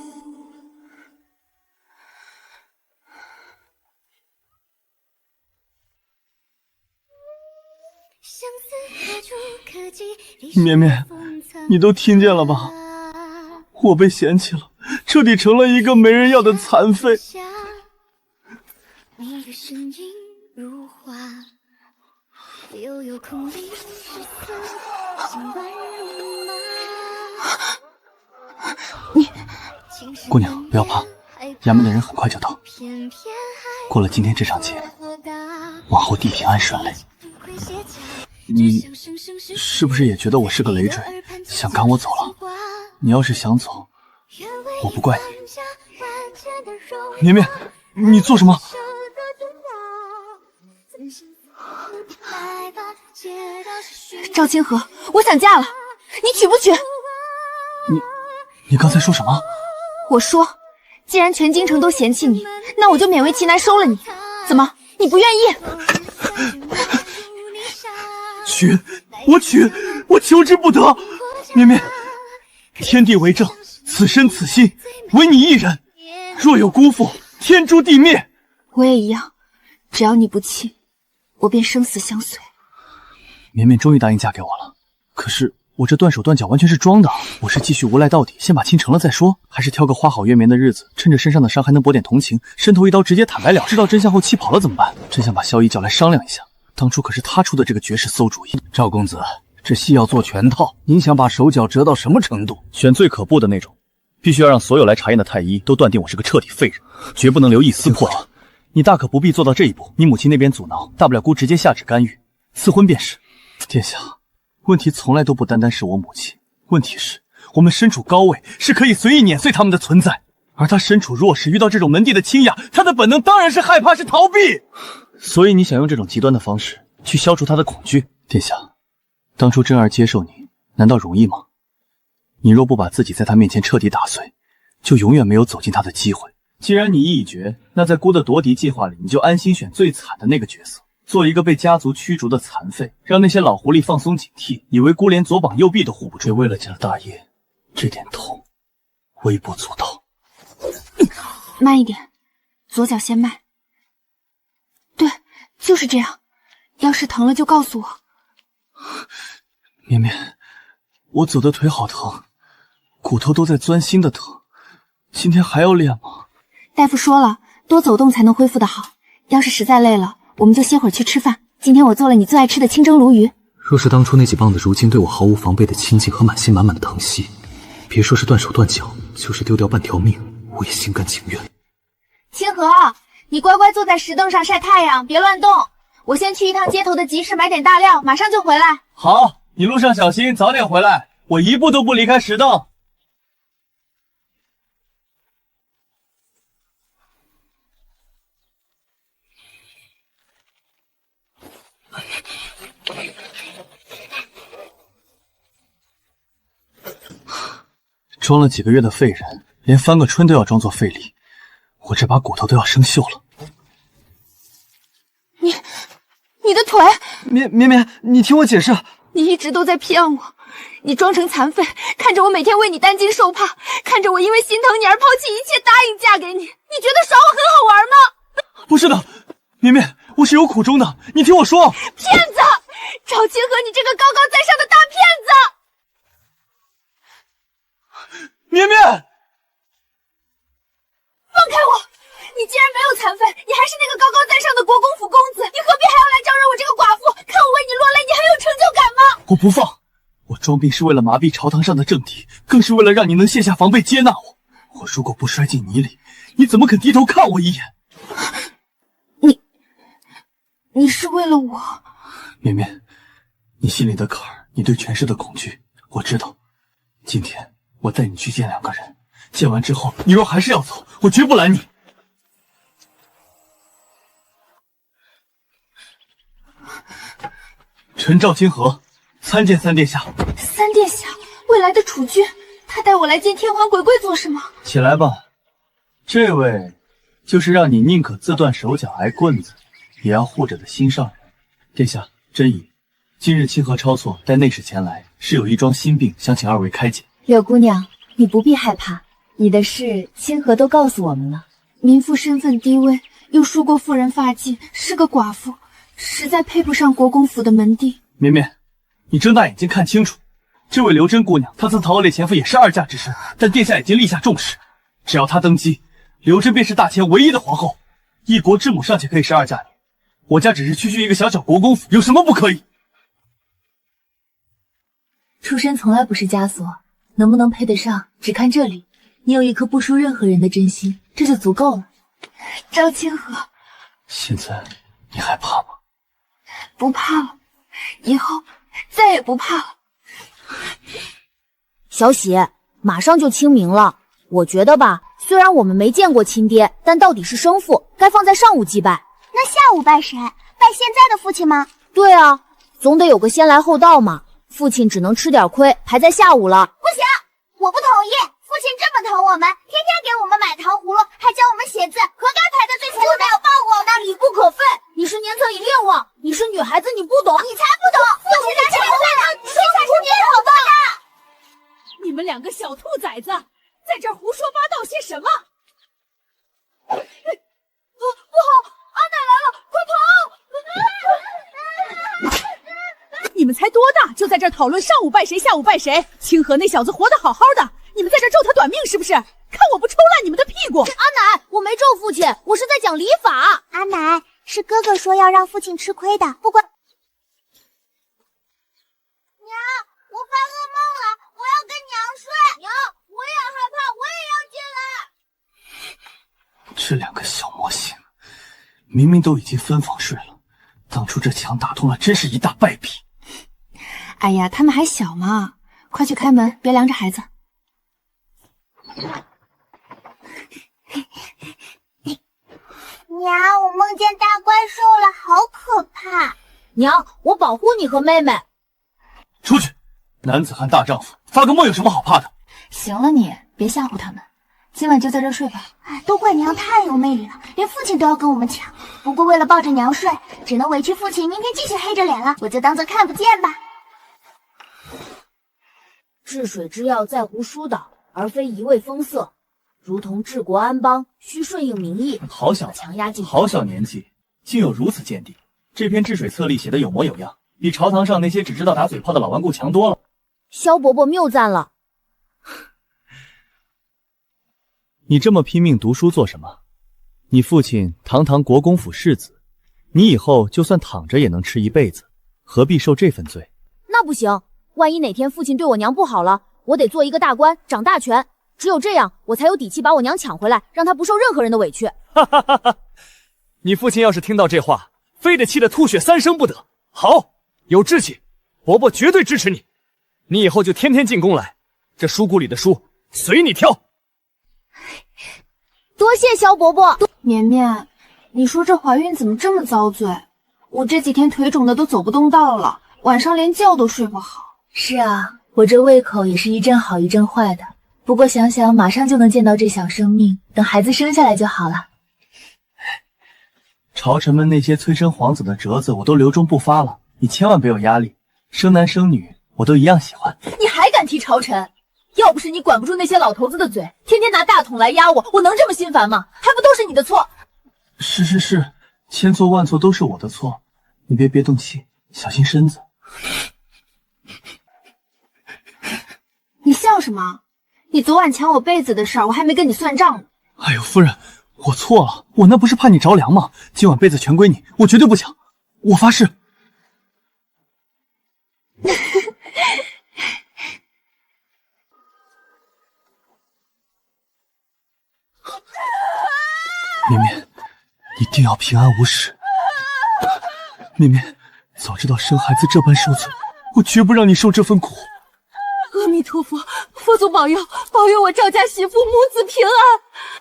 [SPEAKER 3] 绵绵，你都听见了吧？我被嫌弃了，彻底成了一个没人要的残废。
[SPEAKER 11] 你的声音如花，悠悠空灵失色，心乱如麻。
[SPEAKER 3] 姑娘不要怕，衙门的人很快就到。过了今天这场劫，
[SPEAKER 6] 往后地平安顺遂。你是不是也觉得我是个累赘，想赶我走了？你要是想走，我不怪你。绵绵，你做什么？
[SPEAKER 1] 赵清河，我想嫁了，你娶不娶？
[SPEAKER 6] 你刚才说什么？
[SPEAKER 1] 我说，既然全京城都嫌弃你，那我就勉为其难收了你。怎么，你不愿意？
[SPEAKER 6] 娶，我求之不得。绵绵，天地为证，此身此心，唯你一人。若有辜负，天诛地灭。
[SPEAKER 1] 我也一样，只要你不弃，我便生死相随。
[SPEAKER 6] 绵绵终于答应嫁给我了，可是我这断手断脚完全是装的。我是继续无赖到底，先把亲成了再说，还是挑个花好月圆的日子，趁着身上的伤还能博点同情，伸头一刀直接坦白了？知道真相后气跑了怎么办？真想把萧逸叫来商量一下，当初可是他出的这个绝世馊主意。
[SPEAKER 9] 赵公子，这戏要做全套，您想把手脚折到什么程度？
[SPEAKER 6] 选最可怖的那种，必须要让所有来查验的太医都断定我是个彻底废人，绝不能留一丝破绽。你大可不必做到这一步，你母亲那边阻挠，大不了姑直接下旨干预，赐婚便是。殿下，问题从来都不单单是我母亲，问题是我们身处高位，是可以随意碾碎他们的存在，而他身处弱势，遇到这种门第的倾轧，他的本能当然是害怕，是逃避。所以你想用这种极端的方式去消除他的恐惧？殿下，当初真儿接受你，难道容易吗？你若不把自己在他面前彻底打碎，就永远没有走进他的机会。既然你意已决，那在姑的夺嫡计划里，你就安心选最惨的那个角色，做一个被家族驱逐的残废，让那些老狐狸放松警惕，以为姑连左膀右臂都护不住。为了家大业，这点痛微不足道。
[SPEAKER 1] 慢一点，左脚先迈。对，就是这样。要是疼了就告诉我。
[SPEAKER 6] 绵绵，我走的腿好疼，骨头都在钻心的疼。今天还要练吗？
[SPEAKER 1] 大夫说了，多走动才能恢复的好。要是实在累了，我们就歇会儿去吃饭。今天我做了你最爱吃的清蒸鲈鱼。
[SPEAKER 10] 若是当初那几棒子如今对我毫无防备的亲近和满心满满的疼惜，别说是断手断脚，就是丢掉半条命，我也心甘情愿。
[SPEAKER 1] 清河，你乖乖坐在石凳上晒太阳，别乱动。我先去一趟街头的集市买点大料，马上就回来。
[SPEAKER 6] 好，你路上小心，早点回来，我一步都不离开石凳。装了几个月的废人，连翻个春都要装作费力，我这把骨头都要生锈了。
[SPEAKER 1] 你的腿，
[SPEAKER 3] 绵绵，你听我解释。
[SPEAKER 1] 你一直都在骗我，你装成残废，看着我每天为你担惊受怕，看着我因为心疼你而抛弃一切，答应嫁给你，你觉得耍我很好玩吗？
[SPEAKER 6] 不是的，绵绵，我是有苦衷的，你听我说。
[SPEAKER 1] 骗子！赵清河，你这个高高在上的大骗子！
[SPEAKER 6] 绵绵，
[SPEAKER 1] 放开我！你既然没有残废，你还是那个高高在上的国公府公子，你何必还要来招惹我这个寡妇？看我为你落泪，你还有成就感吗？
[SPEAKER 6] 我不放！我装病是为了麻痹朝堂上的政敌，更是为了让你能卸下防备接纳我。我如果不摔进泥里，你怎么肯低头看我一眼？
[SPEAKER 1] 你是为了我？
[SPEAKER 6] 绵绵，你心里的坎儿，你对权势的恐惧，我知道。今天我带你去见两个人，见完之后，你若还是要走，我绝不拦你。臣赵清河参见三殿下。
[SPEAKER 1] 三殿下，未来的储君，他带我来见天皇鬼贵做什么？
[SPEAKER 6] 起来吧，这位就是让你宁可自断手脚挨棍子，也要护着的心上人。殿下，真宜，今日清河超错带内侍前来，是有一桩心病，想请二位开解。
[SPEAKER 12] 柳姑娘，你不必害怕，你的事清河都告诉我们了。
[SPEAKER 1] 民妇身份低微，又梳过妇人发髻，是个寡妇，实在配不上国公府的门第。
[SPEAKER 6] 绵绵，你睁大眼睛看清楚，这位刘真姑娘，她自逃恶劣前夫也是二嫁之身，但殿下已经立下重誓，只要她登基，刘真便是大前唯一的皇后。一国之母尚且可以是二嫁女，我家只是区区一个小小国公府，有什么不可以？
[SPEAKER 12] 出身从来不是枷锁，能不能配得上，只看这里。你有一颗不输任何人的真心，这就足够了。
[SPEAKER 1] 赵清河，
[SPEAKER 6] 现在你害怕吗？
[SPEAKER 1] 不怕了，以后再也不怕了。
[SPEAKER 12] 小喜，马上就清明了，我觉得吧，虽然我们没见过亲爹，但到底是生父，该放在上午祭拜。
[SPEAKER 5] 那下午拜谁？拜现在的父亲吗？
[SPEAKER 12] 对啊，总得有个先来后到嘛。父亲只能吃点亏，排在下午了。
[SPEAKER 5] 不行，我不同意。父亲这么疼我们，天天给我们买糖葫芦，还教我们写字，何该排在最前头？没有报我呢？
[SPEAKER 12] 礼不可废。你是年层一烈王，你是女孩子，你不懂。
[SPEAKER 5] 你才不懂！父亲拿什么来的？你说才是爹好吧？
[SPEAKER 8] 你们两个小兔崽子，在这儿胡说八道些什么？
[SPEAKER 1] 不好，阿奶来了，快跑！
[SPEAKER 8] 你们才多大，就在这儿讨论上午拜谁，下午拜谁？清河那小子活得好好的，你们在这儿咒他短命是不是？看我不抽烂你们的屁股！
[SPEAKER 12] 阿奶，我没咒父亲，我是在讲礼法。
[SPEAKER 5] 阿奶，是哥哥说要让父亲吃亏的，不管。娘，我发噩梦了，我要跟娘睡。娘，我也害怕，我也要进来。
[SPEAKER 3] 这两个小魔星，明明都已经分房睡了，当初这墙打通了，真是一大败笔。
[SPEAKER 1] 哎呀，他们还小嘛，快去开门，别凉着孩子。
[SPEAKER 5] 娘，我梦见大怪兽了，好可怕！
[SPEAKER 12] 娘，我保护你和妹妹。
[SPEAKER 3] 出去！男子汉大丈夫，发个梦有什么好怕的？
[SPEAKER 1] 行了你，别吓唬他们，今晚就在这睡吧。
[SPEAKER 5] 哎，都怪娘太有魅力了，连父亲都要跟我们抢。不过为了抱着娘睡，只能委屈父亲明天继续黑着脸了，我就当做看不见吧。
[SPEAKER 12] 治水之要在乎疏导，而非一味封塞。如同治国安邦，需顺应民意。
[SPEAKER 6] 好小子，
[SPEAKER 12] 强压进，
[SPEAKER 6] 好小年纪，竟有如此见地。这篇治水策例写得有模有样，比朝堂上那些只知道打嘴炮的老顽固强多了。
[SPEAKER 12] 萧伯伯谬赞了。
[SPEAKER 6] 你这么拼命读书做什么？你父亲堂堂国公府世子，你以后就算躺着也能吃一辈子，何必受这份罪？
[SPEAKER 12] 那不行，万一哪天父亲对我娘不好了，我得做一个大官，掌大权。只有这样，我才有底气把我娘抢回来，让她不受任何人的委屈。
[SPEAKER 6] 哈哈哈哈！你父亲要是听到这话，非得气得吐血3升不得。好，有志气，伯伯绝对支持你。你以后就天天进宫来，这书库里的书随你挑。
[SPEAKER 12] 多谢萧伯伯。
[SPEAKER 1] 绵绵，你说这怀孕怎么这么遭罪？我这几天腿肿的都走不动道了，晚上连觉都睡不好。
[SPEAKER 12] 是啊，我这胃口也是一阵好一阵坏的。不过想想马上就能见到这小生命，等孩子生下来就好了。
[SPEAKER 6] 朝臣们那些催生皇子的折子我都留中不发了，你千万别有压力。生男生女我都一样喜欢。
[SPEAKER 8] 你还敢提朝臣？要不是你管不住那些老头子的嘴，天天拿大桶来压我，我能这么心烦吗？还不都是你的错？
[SPEAKER 3] 是，千错万错都是我的错，你别动气，小心身子。
[SPEAKER 1] 你笑什么？你昨晚抢我被子的事儿，我还没跟你算账呢。
[SPEAKER 3] 哎呦，夫人，我错了，我那不是怕你着凉吗？今晚被子全归你，我绝对不抢，我发誓。绵绵，一定要平安无事。绵绵，早知道生孩子这般受罪，我绝不让你受这份苦。
[SPEAKER 1] 阿弥陀佛，佛祖保佑，保佑我赵家媳妇母子平安。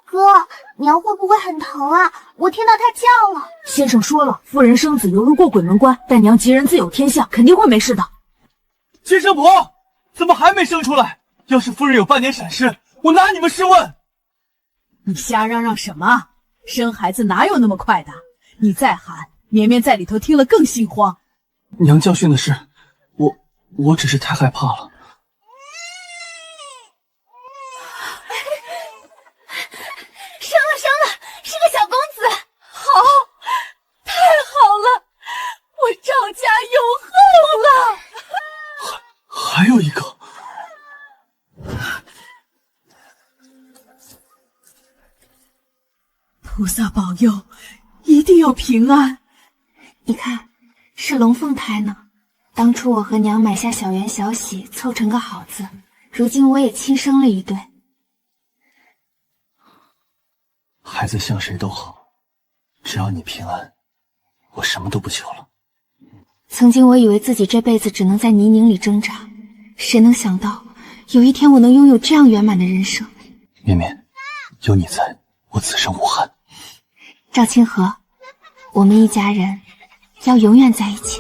[SPEAKER 5] 哥，娘会不会很疼啊？我听到她叫了。
[SPEAKER 12] 先生说了，夫人生子犹如过鬼门关，但娘吉人自有天相，肯定会没事的。
[SPEAKER 3] 接生婆，怎么还没生出来？要是夫人有半点闪失，我拿你们试问。
[SPEAKER 8] 你瞎嚷嚷什么？生孩子哪有那么快的？你再喊，绵绵在里头听了更心慌。
[SPEAKER 3] 娘教训的是我只是太害怕了。
[SPEAKER 1] 生了，是个小公子，好，太好了，我赵家有后了。
[SPEAKER 3] 还有一个。
[SPEAKER 8] 菩萨保佑，一定要平安。
[SPEAKER 1] 你看，是龙凤胎呢。当初我和娘买下小缘小喜，凑成个好字，如今我也亲生了一对。
[SPEAKER 3] 孩子像谁都好，只要你平安，我什么都不求了。
[SPEAKER 1] 曾经我以为自己这辈子只能在泥泞里挣扎，谁能想到有一天我能拥有这样圆满的人生。
[SPEAKER 6] 绵绵，有你在，我此生无憾。
[SPEAKER 1] 赵清河，我们一家人要永远在一起。